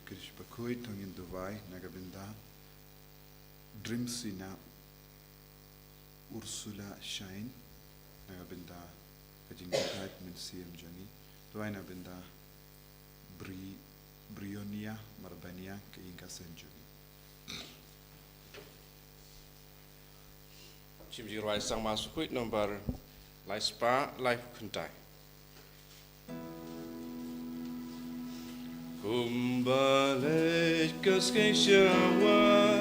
Krish Bakhuid tongin Dubai nagabinda Dreamsina Ursula Shine nagabinda kajing kahit min siyam jani Dubai nagabinda Brionia Marbania kayinga senjuni Chimjirai sang masuk nomor Laispa Life Kuntai Kumbalik kaskensyawa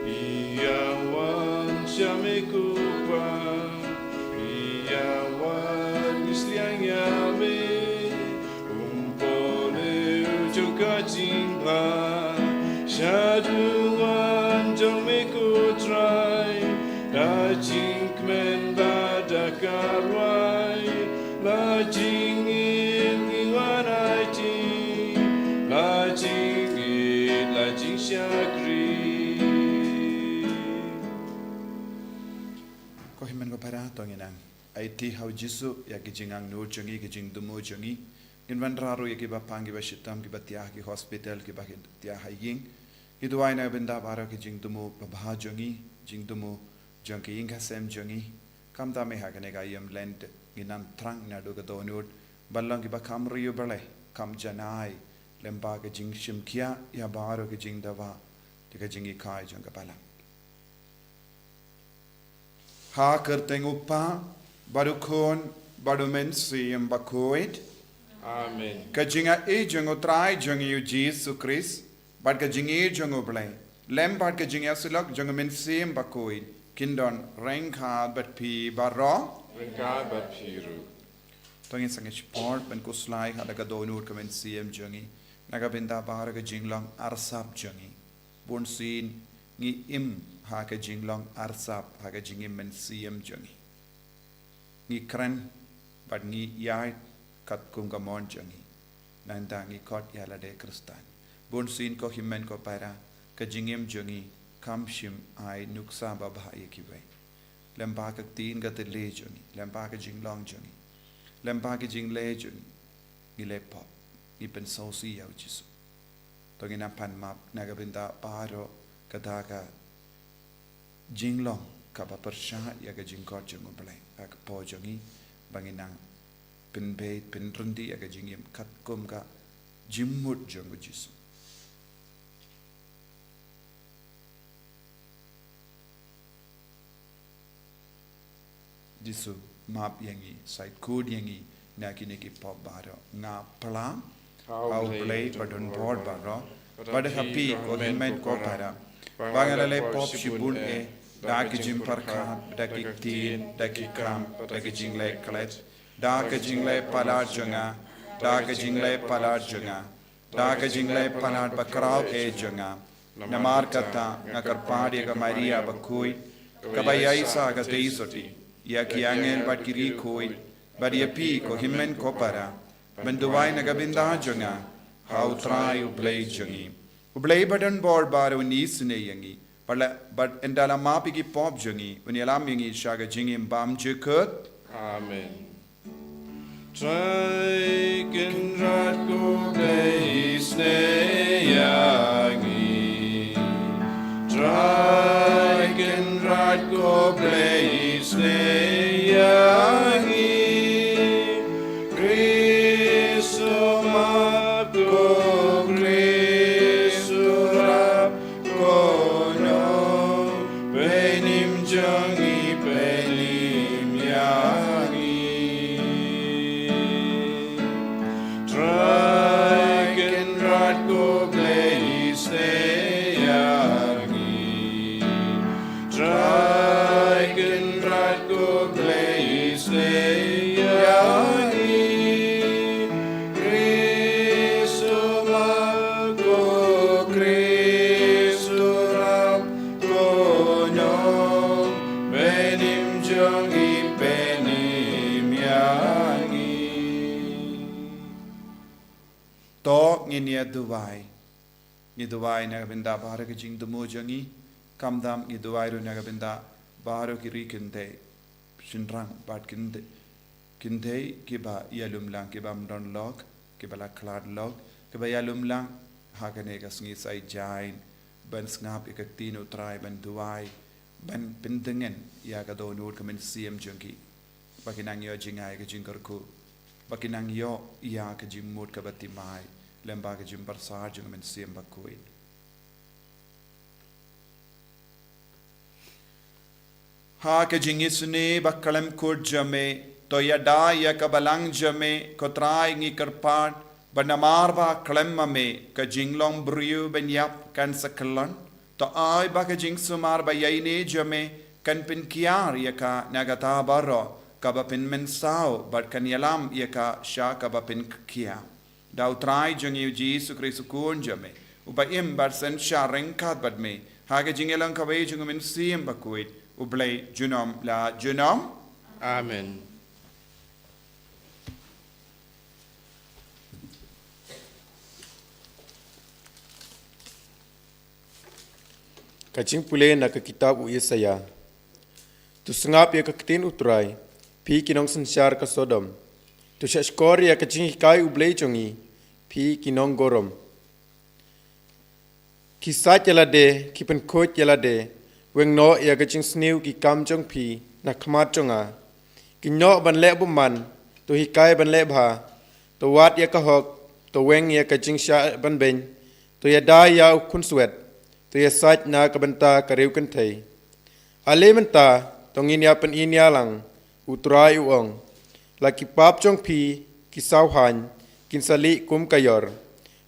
Iyawan syamikupa Iyawan isliang yame Umpole ujoka jingha Syaduan jomikutrai Lajing kmen badakarwai Lajing ingiwanai Lajing syakri Ko himan ko para tonginang IT how jisu ya kijingang no jongi kijing dumo jongi invan raro ya kiba pangi ba shitam kiba tiah ki hospital kiba tiah haying hiduai na benda para kijing dumo babha jongi jing dumo jongi inga sem jongi kamta me hakane ga yam Lent ginan trang na do ga donut ballang kiba kamriyo bale kam janai lemba ke jing shimkia ya baro ke jing dawa tika jingi kai jong kapala ha kerteng upa barukon barumen siyam Bakhuid Amen ka jinga e jong utrai jong yu Jesus Christ bad ka jing e jong ublai lemba ka jinga sulak jong men siyam Bakhuid kindon rengkha bat pi baro Rengka bat piru tongin sange support ben ko slai hada ka donur ka men siyam jongi nagabinda bahar ke jinglong arsap jongi bon sin ngi im ha ke jinglong arsap ha ke jingim men siem jongi ngi kran bad ngi yai kat kum ka mon jongi nanda ngi kot yala de kristan bon sin ko himmen ko para ke jingim jongi kam shim ai nuksa ba bha yekiwe lemba ka tin ka te le jongi lemba ka jinglong jongi lemba ka jingle jongi ngi le pop ipen sausi yau jisu tongina pan map nagabinda paro kadaka jinglong kaba persha ya ga jingkot jungu blai ak po jongi banginang pinbe pinrundi ya ga jingim kat kum ka jimmut jungu jisu jisu map yangi side code yangi nakini ki pop baro nga plam how play Pardon board baro pada happy ko himen ko para bangalale pop shibun e dak jim parkha dak tin dak kram dak jingle klet dak jingle palar junga dak jingle palar junga dak jingle palar bakrao e junga namar kata ngakar padi ka Maria Bakhuid kabayai sa ga teisoti ya ki angel bat kiri koi Badia pi ko himmen ko para benduwai nagabinda jonga how try ublay jongi ublay Pardon board baru ni sune yangi but endala mapi ki pop jongi unyalam yangi shaga jingi bam jukut Amen Try can rat go place yangi Try can rat go place yangi Ni Dubai nagabinda bahar ke jing dumo jangi kamdam ni Dubai ru nagabinda bahar ki rikinte shinrang bat kinde kiba yalum lang kiba mdon log kiba la klad log kiba yalum lang hakane ka sngi sai jain ban snap ikatin utrai ban duai ban pendengen ya ka donur kamen siem jengki bakinang yo jingai ka jingkarku bakinang yo ya ka jimut ka batimai lemba ka jim barsar jeng men siem Bakhuid ha ka jingisne bakalam kur jame to yada ya ka balang jame ko trai ngi karpat banamar ba klemmame ka jinglong briu ben yap kan sakalon to ai ba ka jing sumar ba yaine jame kan pin kiar ya ka nagata baro ka ba pin mensao bat kan yalam ya ka sha ka ba pin kia dau trai jeng yu Jesu Christ kun jame uba im bar sen sharing kat bad me ha ka jingelang ka we jeng men sim Bakhuid ublay junom la junom Amen. Kacing pule na ke kitab Yesaya. Tu sengap ya keketin utrai, pi kinong sensar ke Sodom. Tu syakskor ya kacing hikai ublei congi, pi kinong gorom. Kisat yalade, ki penkot yalade, weng no ya kacing sniu ki kam jong pi, na khamat jonga. Kinyo ban le buman, tu hikai ban le bha, tu wat ya kahok, tu weng ya kacing sya ban ben, tu ya da ya ukun suet. Tu ya sat na kabenta kariu kentai. Ale menta tongin ya pen inya lang utrai uong. La kipap chong pi kisau han kin sali kum kayor.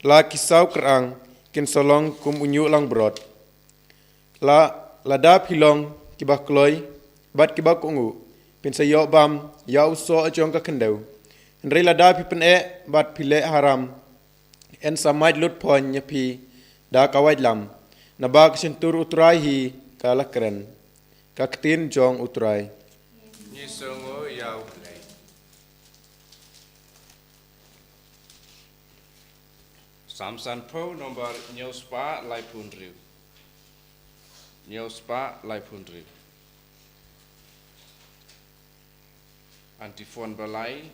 La kisau kerang kin solong kum unyu lang brot. La lada pilong kibah kloy bat kibah kungu pin sayo bam ya uso ajong ka kendau. Nri lada pi pen bat pile haram en samait lut pon nya pi da kawait lam. Nabag sentur utrai hi kalakren. Kaktin jong utrai. Nisongo yau play. Samsan po nomor nyospa lai punriu. Nyospa lai punriu. Antifon balai.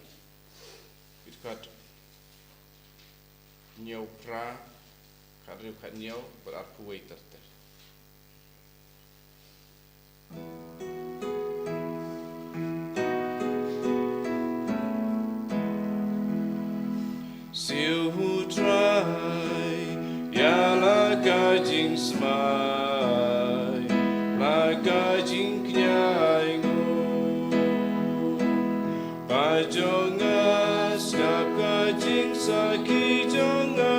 Itkat nyopra. Kariu kat nyau berarti waiter ter. Siu hu trai ya la ka jing smai la ka jing knyai ngu ba jonga skap ka jing saki jonga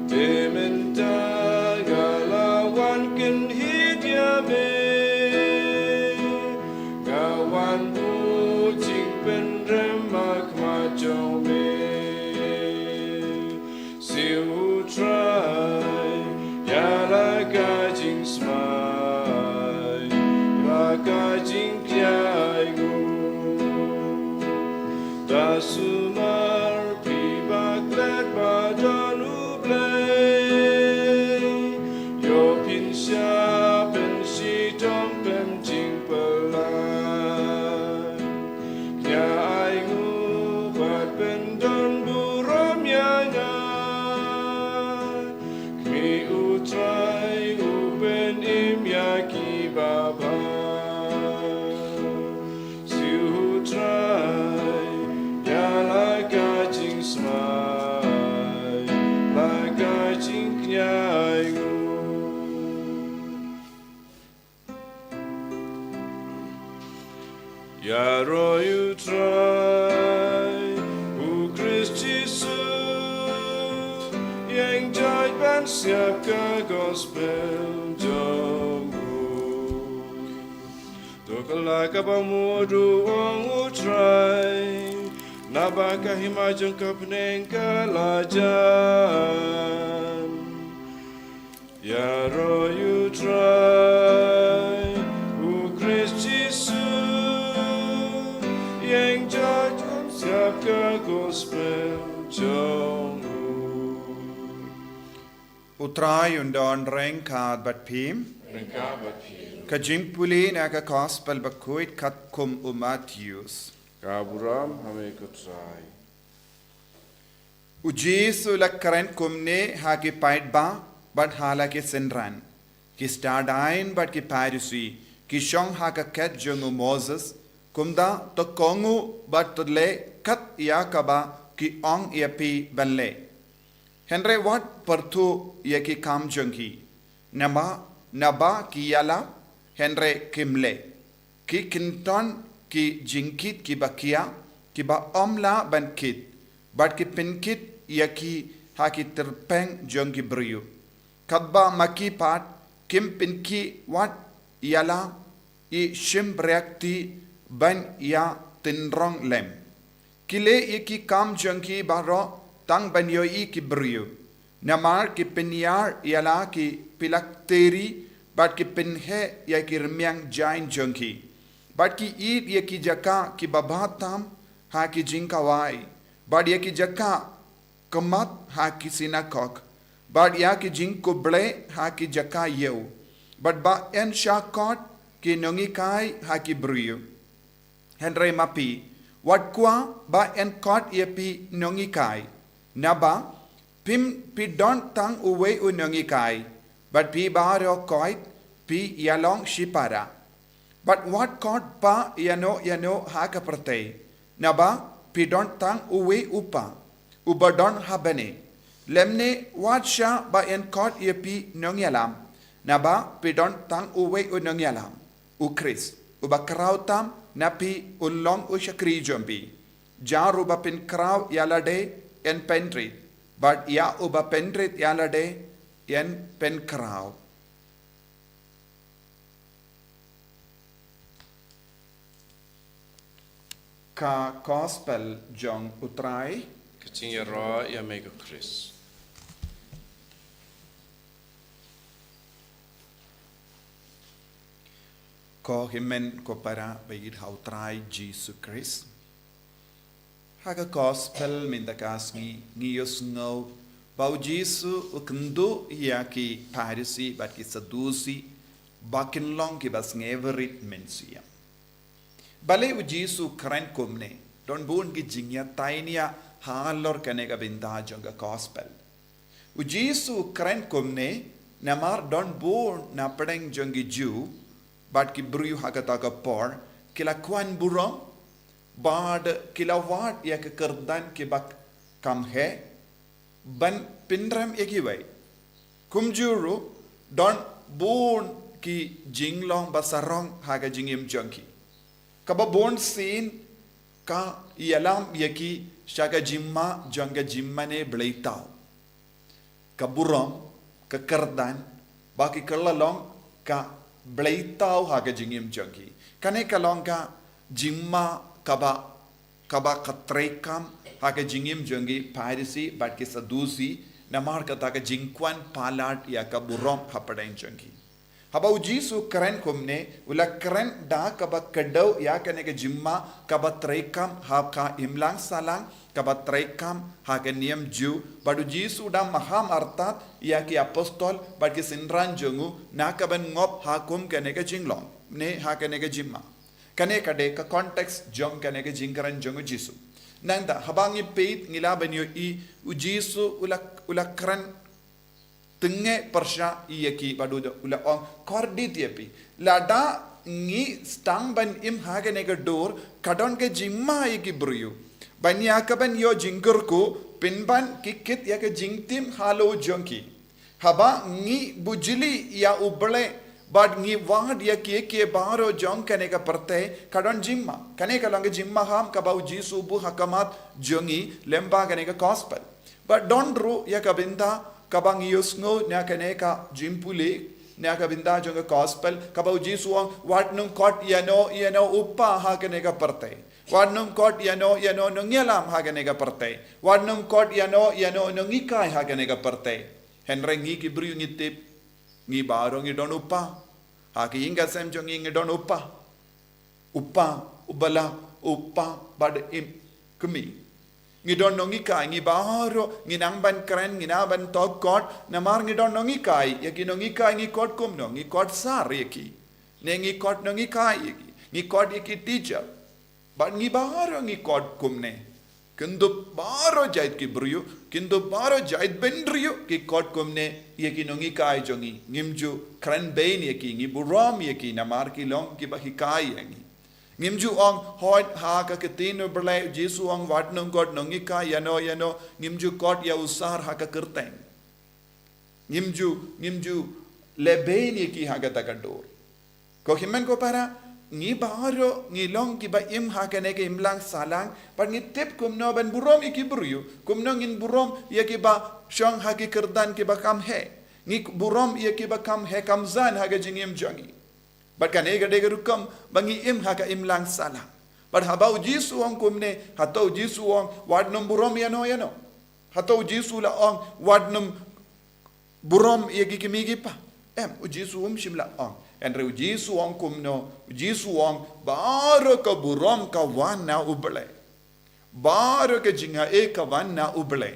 Dementa galawan nhai ngu Ya ro you try U Christ Jesus Yang jai ban siap ka gospel jonggu Tokalai ka pamudu ong utrai Nabaka himajang kapneng kalajan Ya ro you try U Christ Jesus Yang judge siap ka gospel jonggu Utrai undon rengkad bat pim Rengka bapi Kajing puli naga gospel Bakhuid kat kum Matthews Kaburam hame kutrai Ujisu lakaren kumne haki paid ba but hala ki senran ki stadain but ki parisi ki shong haka ket jungu Moses kumda to kongu but to le kat yakaba ki ong yapi banle Henry what pertu yaki kam jungi naba ki yala Henry kimle ki kinton ki jinkit ki bakia ki ba omla ban kit but ki pinkit yaki haki terpeng jongi briyu kadba maki pat kim pinki wat yala I shim reakti ban ya tinrong lem kile yaki kam jongi baro tang ban yoi ki briyu namar ki pinyar yala ki pilakteri but ki pinhe yaki rmyang jain jongi but ki eat yaki jaka ki babatam ha ki jinkawai but yaki jaka kamat ha ki sinakok but yaki jinkuble ha ki jaka yeu but ba en shakot ki nongikai ha ki briyu Henry mapi wat kwa ba en kot yepi nongikai naba pim pi don tang uwe u nongikai but pi baro koit pi yalong shipara But what caught pa yano haka prate naba pidon tang uwe upa ubadon habane lemne what sha ba en caught yepi nongyalam naba pidon tang uwe unongyalam ukris uba krautam napi ulong ushakri jombi jaru ba pin kraw yalade en pendrit but ya uba pendrit yalade en pen kraw ka gospel jong utrai Kating ya ra ya mega Chris ko himen ko para bayid hautrai Jesus Christ haga gospel mindakas ngiyos ngaw bau Jesus ukndo yaki parisi bat ki sadusi bakin long ki bas ngeverit mensia Bale u Jesu karen kumne don bun ki jingya tainia halor kanega binda jonga gospel. U Jesu karen kumne namar don bun na pedeng jongi Jew but ki bruyu hagata ka por kila kwan burom bad kila wat ya ke kerdan ki bak kam he ban pindram ekiwai kumjuru don bun ki jinglong basarong haga jingim jongi Kaba bon sin ka yalam yaki shaga jimma jonga jimmane bleitao kaburom ka kardan baki kalalong ka bleitao haga jingim jongi kane kalong ka jimma kaba katrekam haga jingim jongi parisi batki sadusi namar kata ka jingkwan palat ya kaburom hapadeng jongi Habau Jesu keren kumne ula keren da kaba kadau ya kane ke jimma kaba trekam ha ka imlang salang kaba trekam ha ke niam Jew badu Jesu da maham artat ya ki apostol bad ki sinran jongu na kaban ngop ha kum kane ke jinglong ne ha kane ke jimma kane kade ka context jong kane ke jingkaran jongu Jesu nanda habangi peit ngila banyo I u Jesu ula keren Tenge persya iyaki badu ula ong kordi tiapi lada ngi stang ban im haga nega dor kadon ke jimma iki bruyu ban yakaban yo jingurku pinban kikit ya ke jingtim halo jonki Haba ngi bujili ya uble, but ngi wad ya kie baro jong kaneka parte, kadon jimma. Kaneka lang jimma ham kabau jisu bu hakamat jongi lemba kaneka gospel. But don't ru ya kabinda kabang yusngo nya kaneka jimpuli nya kabinda jonga gospel kabau jisu ang wat nung kot yano uppa ha kaneka parte. Wat nung kot yano nung yalam ha kaneka parte. Wat nung kot yano nung ikai ha kaneka parte. Henry ngi kibru ngi tip ngi baro ngi don uppa. Ha ki inga sem jongi ngi don uppa. Uppa ubala uppa bad im kumi. Ngi don nongi kai ngi baro ngi nang ban kren ngi na ban tok kot na mar ngi don nongi kai yaki nongi kai ngi kot kum no ngi kot sar yaki ne ngi kot nongi kai yaki ngi kot yaki teacher but ngi baro ngi kot kum ne kindu baro jait ki brio kindu baro jait bendrio ki kot kum ne yaki nongi kai jongi ngimju kren bain yaki ngi buram yaki na mar ki long ki ba hikai yangi ngimju ong hoit ha ka ketino berlai Jesu ong watnung god nongika yano ngimju kot ya usar ha ka kerteng ngimju lebeni ki ha ka takador ko himen ko para ngi baro ngi long ki ba im ha ka ne ke imlang salang par ngi tep kumno ban burom iki bruyu kumno ngin burom ya ki ba shong ha ki kerdan ki ba kam he ngi burom ya ki ba kam he kam zan ha ka jingim jangi But kan ega dega rukam bangi im haka im lang sala. But habau Jesu ong kumne hatau Jesu ong wadnum burom yano. Hatau Jesu la ong wadnum burom yagi kimigi pa. U Jesu shimla ong. Andre u Jesu ong kumno Jesu ong baro ka burom ka wana ubele. Baro ka jinga ka wana ubele.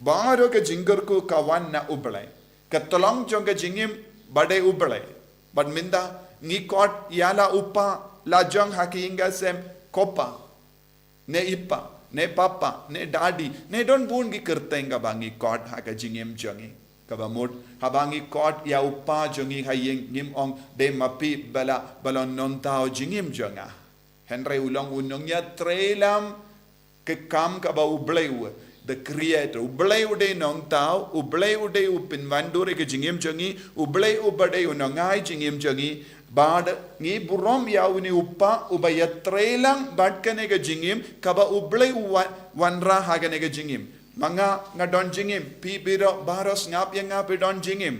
Baro ka jingar ko ka wana ubele. Katolong jong ka jingim bade ubele. But minda ngi kot yala uppa la jong haki inga sem kopa ne ippa ne papa ne daddy ne don bun gi kertenga bangi kot haka jingem jongi kaba mod habangi kot ya uppa jongi hayeng ngim ong de mapi balon non tao jingem jonga henry ulong unong ya trelam ke kam kaba ubleu the creator ublei ude nong tao ublei ude upin vandure ke jingem jongi ublei ubade unongai jingem jongi bad ngi burom ya uni uppa ubayatrelang bad kane ke jingim kaba ublei wanra hagane ke jingim manga ngadon jingim pibiro baros ngap yang ngap don jingim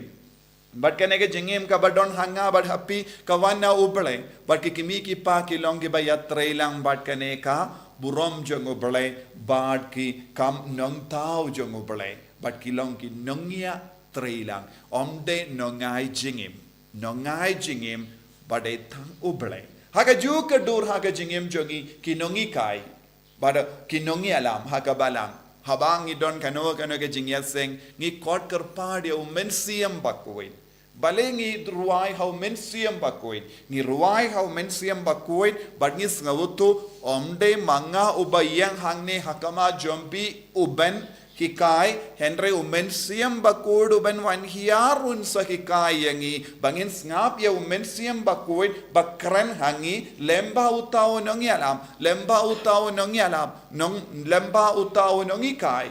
bad kane ke jingim kaba don hanga bad happy kawana ublei bad ki kimi ki pa ki long ke bayatrelang bad kane ka burom jong ublei bad ki kam nong tao jong ublei bad ki long ki nongia trelang omde nongai jingim badai thang ublei haka ju ka dur haka jingim jongi ki nongi kai bada ki nongi alam haka balang habang idon kano ke jingya seng ngi kot kerpa dia mensiam Bakhuid bale ngi ruai hau mensiam Bakhuid ngi ruai hau mensiam Bakhuid bad ngi ngawutu omde manga ubayang hangne hakama jompi uben hikai henry mensiam Bakhuid uben wan hiarun sa hikai yangi bangin ngap ya mensiam Bakhuid bakran hangi lemba utau nong yalam nong lemba utau nong ikai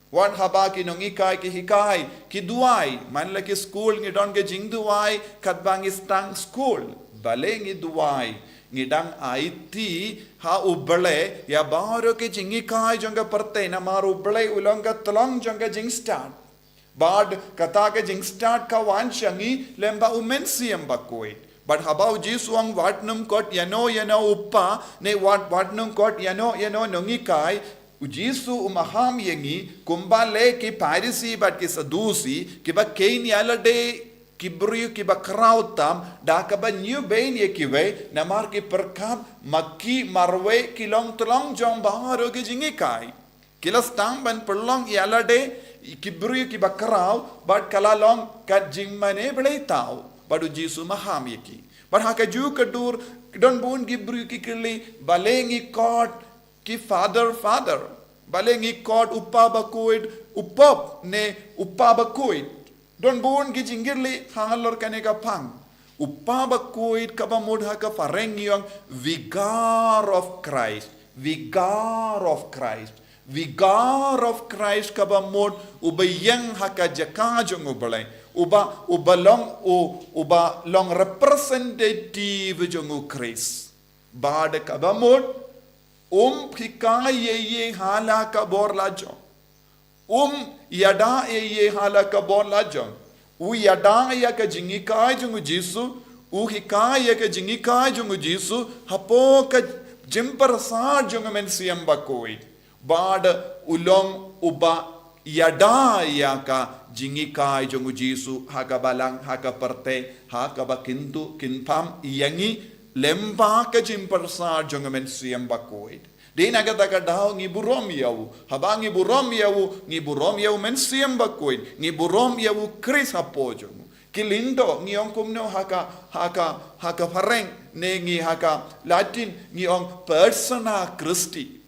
wan haba ki nong ikai ki hikai ki duai man la ki school ngi don ke jing duai kat bang istang school bale ngi duai ngidang IT ha uble ya baro ke jingi kai jonga parte na mar uble ulonga tolong jonga jing start bad kata ke jing start ka wan shangi lemba umensiam Bakhuid but habau jisuang watnum kot yano uppa ne watnum kot yano nongi kai ujisu umaham yengi kumbale ki parisi but ki sadusi ki ba kein yalade kibru ki bakrautam da ka ba new bain ye kiwe namar ki perkam makki marwe kilong tolong jong baharo ki jingi kai kilas tang ban perlong yalade kibru ki bakrau but kalalong kat jingmane belai tau badu jisu maham ye ki but haka ju kadur don bun kibru ki kili balengi kot ki father balengi kot uppa Bakhuid uppop ne uppa Bakhuid don bun ki jingirli hangalor kane ka pang uppa Bakhuid kaba mudha ka farengyong vigar of Christ vigar of Christ kabamod ubayang haka jakajong ubalay uba long representative jong Christ bad kabamod hikaye ye hala ka borla jong yada ye hala ka borla jong yada ya ka jingi kai jong jisu hikaye ka jingi kai jong jisu hapo ka jimpar sa jong men siam Bakhuid bad ulong uba yada ya ka jingi kai jong jisu haka balang haka parte haka bakintu kinpam yangi lemba ka jimpar sa jong men siam Bakhuid di nagataka daw ngi burom yaw habang ngi burom yaw men siam Bakhuid ngi burom yaw Chris hapo jong kilindo ngi ong kumno haka pareng ne ngi haka Latin ngi ong persona Christi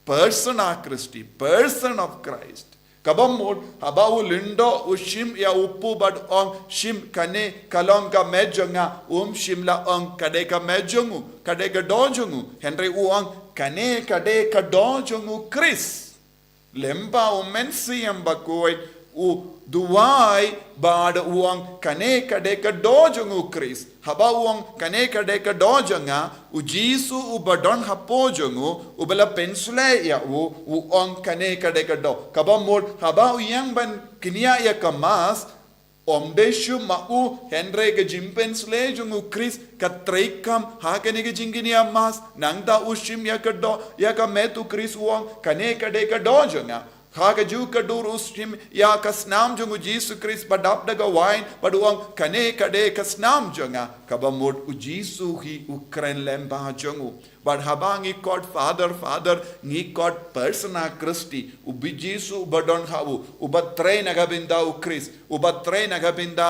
person of Christ kabamod habaw lindo ushim ya upu bad ong shim kane kalong ka medjonga shim la ong kade ka medjongu kade ka dojongu henry uang kane kade ka dojongu Chris lemba mensiam Bakhuid duwai bad uang kane kade ka dojongu Chris haba uang kane kade ka dojanga jisu ubadon hapojongu ubala pensule ya uang kane kade ka do kabamod haba yang ban kinia ya kamas omdeshu mau henry ke jimpensle jongu Chris katreikam hakane ke jinginia mas nangda ushim ya ka do ya ka metu Chris uang kane kade ka dojanga Haka juka durushim ya kasnam jungu Jisu Christ badap daga wine paduang kane kade kasnam junga kabamud ujisu hi ukren lemba jungu but habangi called father ngi called persona Christi ubijisu badon hawu ubatre nagabinda u Christ ubatre nagabinda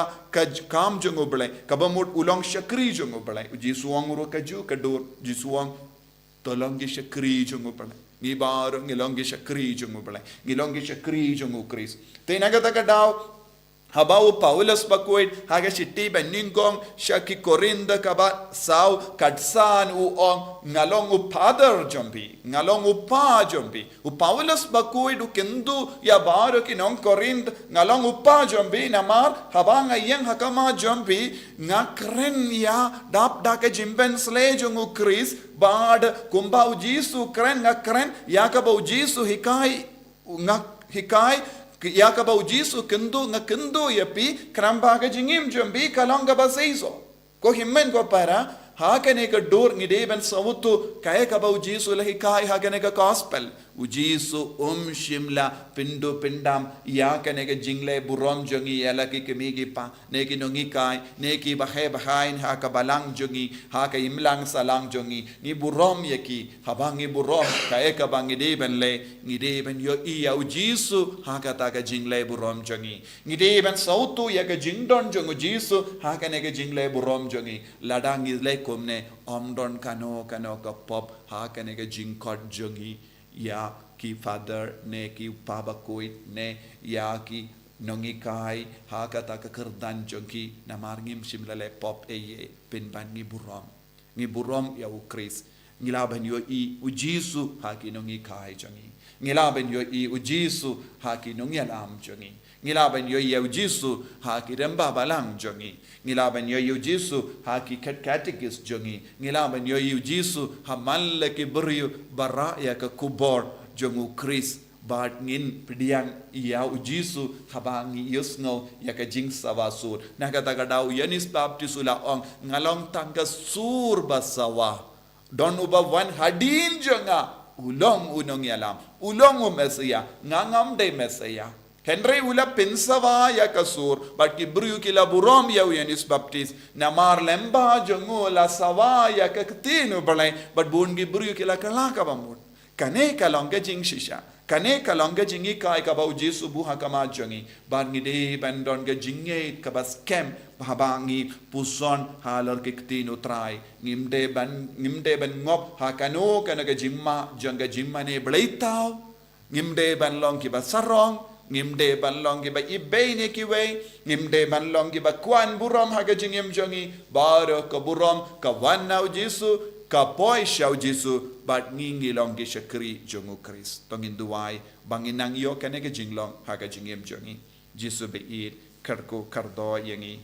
kam jungu bale kabamud ulong shakri jungu bale ujisu anguru kaju kadur jisuang tolongi shakri jungu bale ngi bar ngilongi shakri jungu bale ngilongi shakri jungu Chris te nagataka daw habau Paulus Bakhuid haga shiti beningong shaki korinda kabat saw kadsan uong ngalong upadar jombi ngalong upa jombi Paulus Bakhuid kendu ya bar kinong korind ngalong upa jombi namar habang ayang hakama jombi ngakren ya dap dake jimben sle jungu Chris bad kumba ujisu kren ngakren yakaba ujisu hikai yakaba ujisu kendu yapi krambaga jingim jombi kalonga baseiso ko himmen ko para hakane ka dor ngide ben sawutu kay kaba ujisu la hikai hakane ka gospel ujisu shimla pindu pindam yakane ka jingle burom jongi yala ki kemigi pa neki nongi kai neki bahain haka balang jongi haka imlang salang jongi ni burom yaki habangi burom kay ka bangide ben le ngide ben yo iya ujisu haka ta ka jingle burom jongi ngide ben sautu yaka jingdon jongu jisu hakane ka jingle burom jongi ladang le komne omdon kano ka pop hakane ka jingkot jongi ya ki father ne ki Bakhuid ne ya ki nongi kai hakata ka kerdan jongi namarngim simlale pop eye pinban ngi burom ya u Chris ngilaban yo I ujisu haki nongi kai jongi ngilaban yo I ujisu haki nongi alam jongi ngilaban yo I ujisu haki remba balang jongi ngilaban yo I ujisu haki catechist jongi ngilaban yo I ujisu hamal ki beriu bara ya ka kubor jongu Chris bad ngin pidiang iya ujisu habangi yusno ya ka jing sawasur nakataga daw yanis baptisula ong ngalong tangga sur basawa don uba wan hadin jonga ulong unong yalam ulong mesia ngangam de mesia Henry ula pensawa ya kasur but kibru kila burom ya yanis baptist namar lemba jongu la sawa ya ka ktinu balai but bun kibru kila kalaka bamut kane kalonga jing shisha kane kalonga jingi kai ka bau Jesu buha kama jongi ban ngide bandon ga jinge ka bas kem habangi puson halar kiktino trai ngimde ban ngop hakano kana ga jimma janga jimma ne bleitau ngimde ban long ki basarong ngimde ban long ki ba ibe ne ki we ngimde ban long ki ba kwan burom haga jingim jongi baro ka burom ka wanau Jesu kapoi siau Jesu bat ngingi long ge shakri jongu Chris tongin duai bangin nang yo kane ge jinglong ha ga jingem jongi Jesu be it karko kardo yangi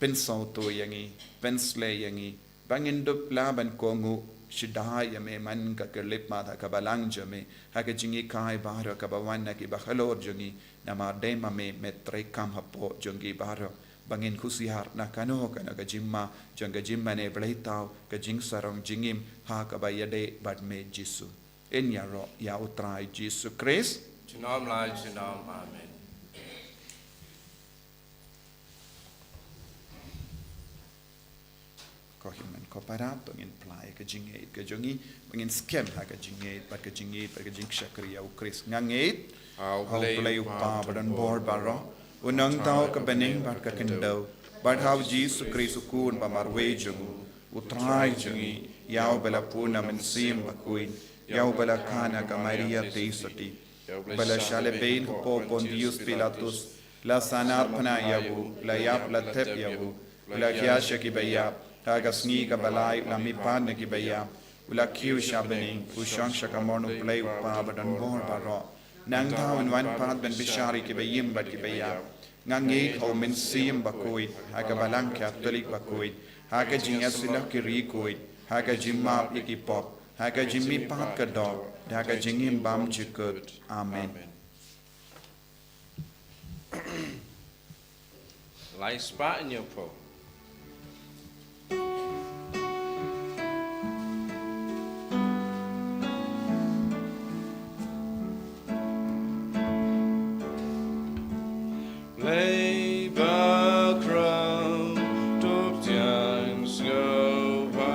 pen sauto yangi pen sle yangi bangin dup la ban kongu shidai yame man ka kerlip ma tha ka balang jame ha ga jingi kai bahro ka bawan na ki bakhalor jongi nama dema me metre kam hapo jongi bahro bangin kusihar na kano kana ka jimma jonga jimma ne blaitau ka jing sarong jingim ha ka bayade bad me Jesu en ya ro ya utrai Jesu Christ Junam lai junam amen. ko himen ko parato ngin plai ka jinge ka jongi bangin scam ha ka jinge ba ka jing shakri ya u Christ ngange Au how play upa badan board baro unang tao ka bening bat ka kendo but how Jesus Christ kun ba marwe jongu utrai jongi yao bela puna men sim Bakhuid yao bela kana ka Maria teisati bela shale bein po Pontius Pilatus la sanat pana yabu la yap la tep yabu la kiasha ki bayap taga Sngi ka balai la mi pan ki bayap la kiu shabeni ushang shakamonu play upa badan board baro nang tao in wan pat ben bishari ki bayim bat ki bayap ngangi ho men sim Bakhuid haga balang Catholic Bakhuid haga jinga sila ki rikuid haga jimma iki pop haga jimmi pat ka dog haga jingim bam chikut amen Lai spa in your po. Lay the crown, top tiang sgova,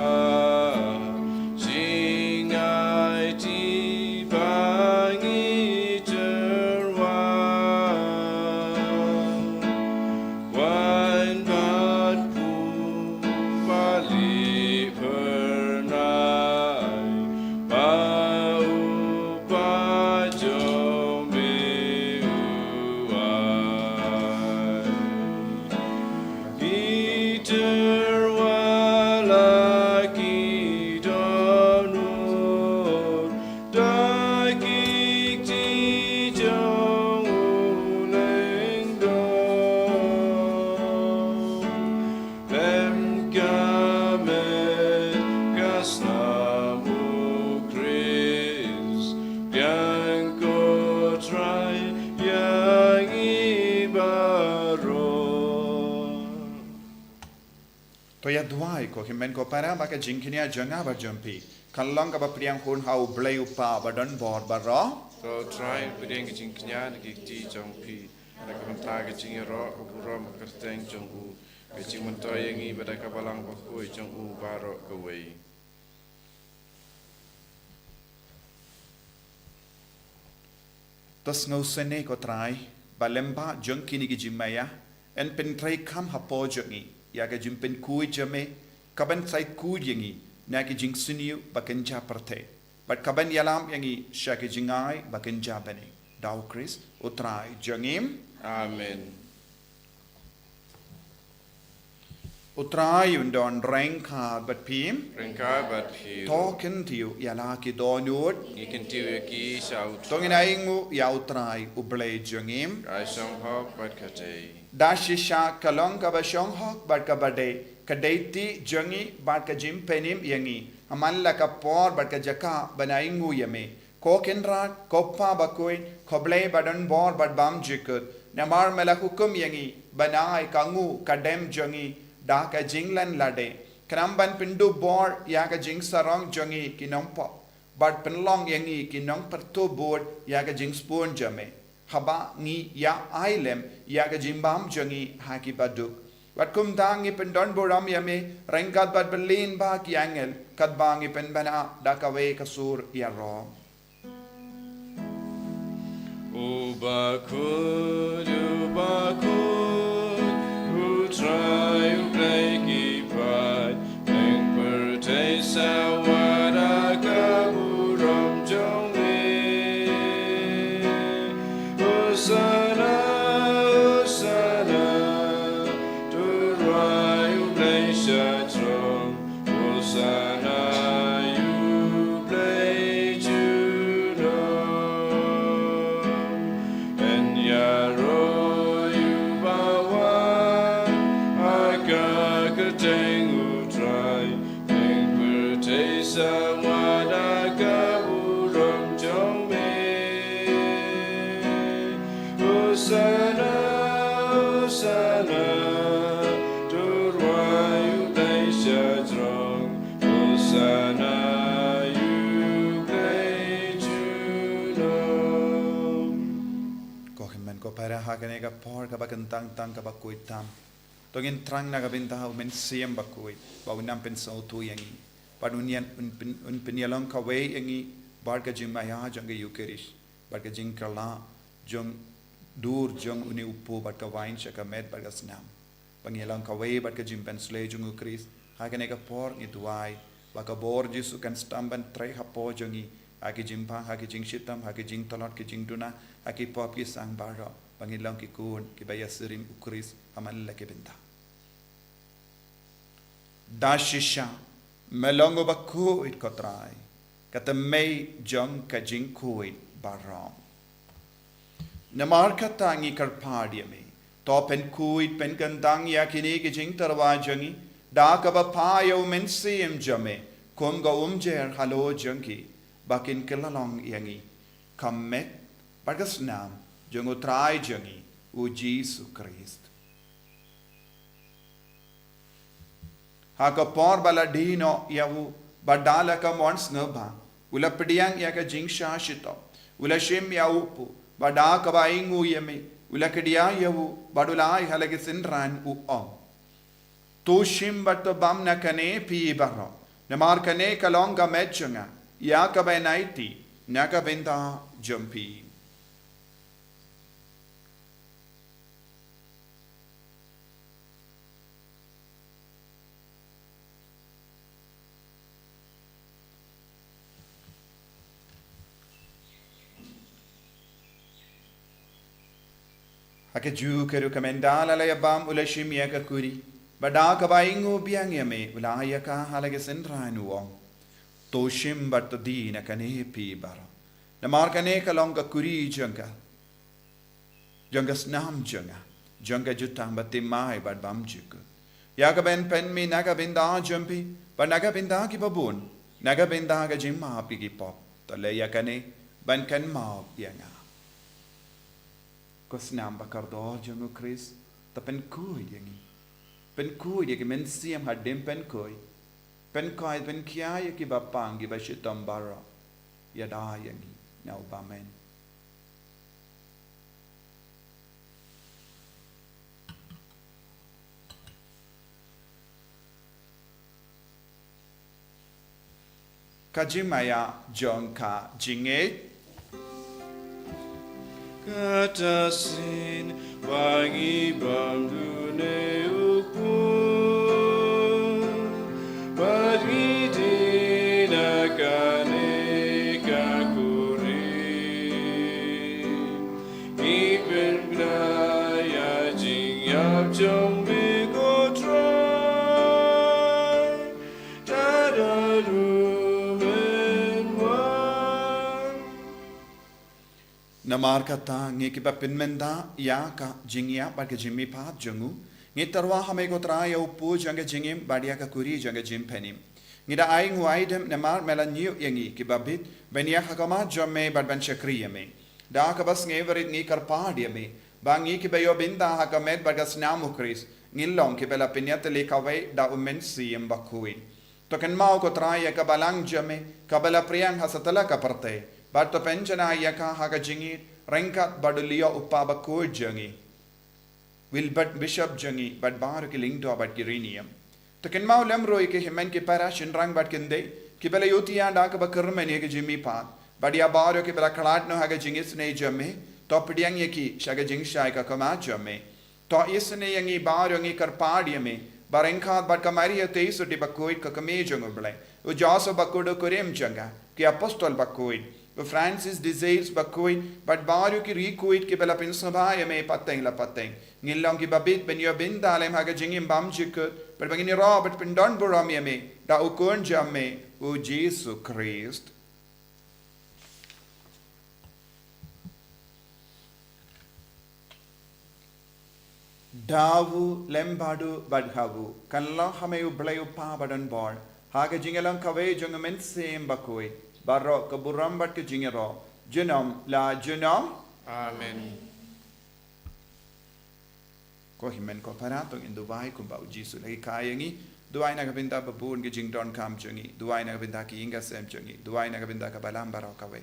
Sngi ti bang iterwa, wan bat pu bali pernai, bau bajo me uai. Iterwala ki donut, daging ti jong uleng dong. Lem gamet gasnamu Chris, yang ko try yang ibaron. to ya duai ko himen ko para ba ka jingkinia janga ba jampi kallang ka ba priang hun how play upa badan board baro So try putting it in Kenya, the Giti Jong P, like a targeting a rock, Rom, Kastang Jong U, which you want to yangi, but I kabalang Bakhuid Jong U baro away. tas ngau sene ko trai balemba jongkini gi jimaya en pen trai kam hapo jongi ya ga jim pen kui jame kaban trai kui yangi na gi jing siniu baken ja parte but kaban yalam yangi shaki jingai baken ja bani dau Chris utrai jongim Amen. utrai undon rengka bat pim Rinka but he token tiu yala ki donut you can do a key shout. tongina ingu ya utrai ublei jongim I some hawk but kate. dashisha kalong ka ba shong hok bat ka bade kadaiti jongi bat ka jim penim yangi amalla ka por bat ka jaka banaingu yame kokenra koppa bakoin khoble badan bor bat bam jikut namar mela hukum yangi banai kangu kadem jongi da ka jinglan lade kramban pindu bor ya ka jing sarong jongi kinong po bat penlong yangi kinong pertu board ya ka jing spoon jame haba ngi ya ailem ya ga jimbam jongi haki baduk wat kum dangi pen don boram yame rengkat bat belin ba ki angel kat bangi pen bana dakawe kasur ya ro Bakhuid, who try to play keep right, and per day sawara kaburam jongi. Hosanna, Hosanna, to right place strong. Hosanna teng utrai Peng berte samada kaburam jong me Hosanna Hosanna Durwayu Daisha Drong Hosanna you great Juno Kohimen ko para hagane ka por ka bakantang tang ka Bakhuid tam. Tongin trang na kabinta ha men siem Bakhuid. Ba unam pen so tu yangi. Padunian un penialong ka way yangi bar ka jing maya jong Eucharist. Bar ka jing kala jong dur jong uni upo bar ka wine ka med bar ka snam. Pangilang ka way bar ka jing pen slay jong Eucharist. Hagane ka por ni tuai. Ba ka bor Jesu kan stamban tre hapo jongi. Hagi jing pang hagi jing shitam hagi jing talot ki jing duna hagi popi sang baro. Pangilang ki kun ki bayasirim Eucharist aman la ke benda. Dashisha melongo Bakhuid kotrai kata mei jong ka jing kuid baram. Namar katangi karpadia me to pen kuid pen kandang ya kini ki jing tarwa jongi da ka ba payo men sim jame kum ga umjer halo jongi bakin kelalong yangi kammet bagas nam jong utrai jongi u Jesu Christ. Haka por baladino yawu badala ka mons ngba ula pediang ya ka jingsha shito ula shim ya upu bada ka ba ingu yeme ula kedia yawu badulai halage sinran u om to shim bat bam na kane pi baro namar kane kalonga mechunga ya ka ba naiti naka benda jumpi. Hake ju keru kamendala la yabam ula shimya ka kuri bada ka ba ingu biang yame ula ya ka halage senranu om to shim bat di na kane pi bara namar kane ka long ka kuri janga snam janga jutang batimai bad bam juk ya ka ben pen mi naga binda jumpi ba naga binda ki babun naga binda ka jimma pi ki pop to le ya kane ban kan ma yanga ko snam bakardor jong Christ ta pen kui yangi men siam hadim pen koi pen kia ki bapangi ba shitam bara yada yangi now amen. Kajimaya jong ka jinge Kata sin wangi bangune upu Bagi dinakane kakuri Ipen gnaya jing yap jong bigo try Namar kata ngi ki bapin menda ya ka jingya ba ke jimmi pa jongu ngi tarwa hame ko tra ya upu janga jingim badia ka kuri janga jim penim ngi da ai nguaidem namar melanyu yangi ki babit benia ka kama jomme bad ban chakri me da ka bas ngi verit ngi karpa dia me ba ngi ki bayo binda ha ka med bagas namu kris ngi long ki bela pinyat le ka we da umen siem Bakhuid to ken mau ko tra ya ka balang jame ka bela priang hasatala ka parte But to penchana yaka haga jingi renkat badulia uppa Bakhuid jangi will but bishop jangi but bar ki ling to but kirinium to ken mau lemro ke himen ki para shinrang but kende ki bela yutia da ka bakarmene ke jimi pat but ya bar ke bela khalat no haga jingi sne jamme to pidiang yaki shaga jing shai ka kama jamme to isne yangi bar yangi karpadi me barenkat but kamari te so di Bakhuid ka kame jango bele u jaso Bakhuid kurem janga ki apostol Bakhuid Francis desires Bakhuid but baru ki rekuid ki bela pin sabaya me pateng la pateng ngilong ki babit ben yo bin dalem haga jingim bam jikut but bangini Robert pin don buram me da ukun jamme o Jesu Christ Davu lembadu badhavu kanla hameu blayu pa badan bor haga jingalang kawe jongamen sem bakhuid barro kaburam bat ke jingero junam la junam Amen. ko himen ko paratong induvai kumbau jisu lagi kayangi duai na kabinda babun ke jingdon kam jungi duai na kabinda ki inga sem jungi duai na kabinda ka balam barau kawe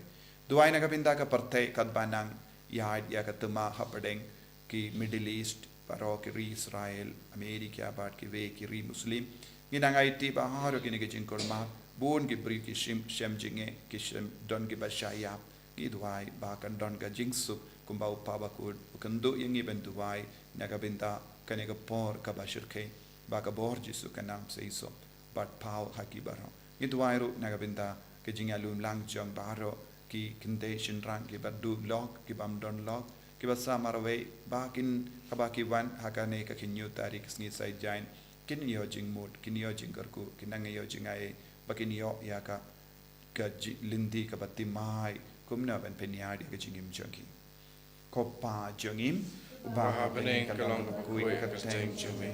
duai na kabinda ka partai kat banang yad ya ka tuma hapadeng ki Middle East paro ki ri Israel Amerika bat ki ve ki ri Muslim ginang IT baharo ki ke jingkol ma bun ki bri ki shem jinge ki shem don ki bashayap ki duai ba kan don ka jingsu kumbau pa bakud kendo yang iben duai na kabinda kanega por ka bashirke ba ka bor jisu kanam seiso bat pau haki baro ki duai ru na kabinda ke jingalum lang jong baro ki condition rang ki badu log ki bam don log ki basa marwe bakin kabaki wan hakane ka kinyu tarik sngi sai jain kin yo jing mut kin yo jing karku kinang yo jing ai bakin yo ya ka lindi ka batti mai kumna ban peniadi ka jingim jangi kopa jangim Ubaha beneng kalong bakhuid ka teng jume.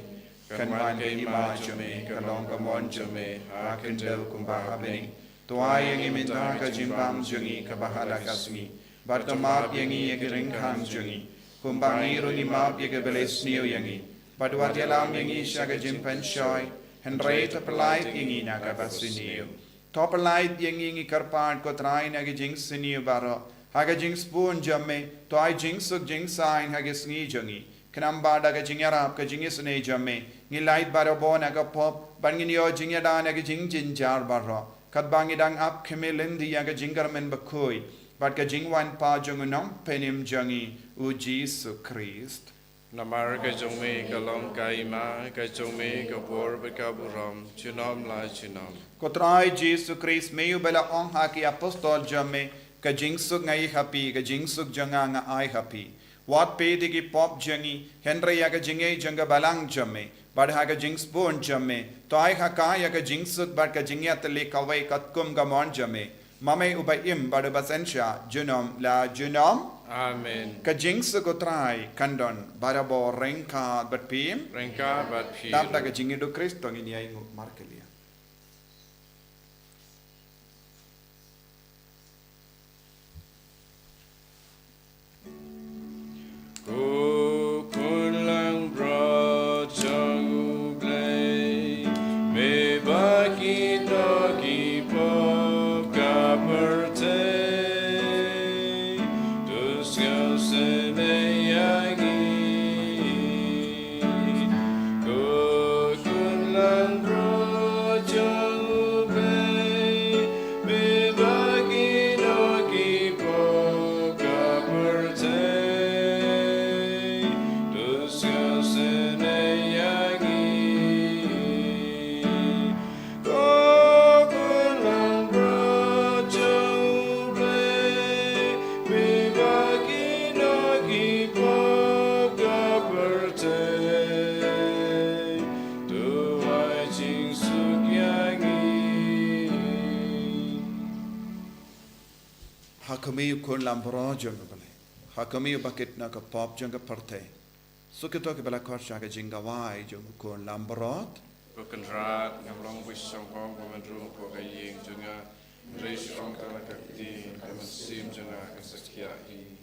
kan wan ke ima jame kalong ka mon jame hakin del kumbaha beneng tuai yang iminta ka jimbam jangi ka bahala kasmi Bartamap yangi yagering kang jungi, kumbangi runi map yagabeles niyo yangi, badwat yalam yangi shaga jimpan shoy, henry tapalait yangi nagabasiniyo. Topalait yangi ngi karpad ko try nagi jinx siniyo baro, haga jinx spoon jamme, to I jinxuk jinxain haga sngi jungi, kanambada ka jingarap ka jingis ne jamme, ngi light baro bo naga pop, bangin yo jingada naga jing jinjar baro, katbangi dang up kemilindi yaga jingarmen bakhuid, But ka jingwan pa jungunong penim jungi u Jesu Christ. Namar ka jongme kalong ka ima ka jongme ka bor ka buram chinom la chinom. Kotrai Jesu Christ meyu bela ong haki apostol jamme ka jingsuk ngai happy ka jingsuk janga nga ai happy. Wat pe digi pop jangi Henry ya ka jinge janga balang jamme. Bad ha ka jings bon jamme. To ai haka ya ka jingsuk bad ka jingya tele kawai katkum ka mon jamme. Mame ubayim badu basensya junom la junom Amen. ka jings ko try kandon barabo rengka bat pim Rengka bat pi. dapta ka jingi do Kristo ngini ay markelia Ko kun lang bro chang ublay me baki dogi po Hakamiyu kun lambro janga bale. Hakamiyu bakit na ka pop janga parte. Sukito ke bala korsha ka jinga wai janga kun lambrot. Bukan rat ngablong wisong kong pemandru ko kayeng junga reis ong kala kakti kamansim junga kasakya hi.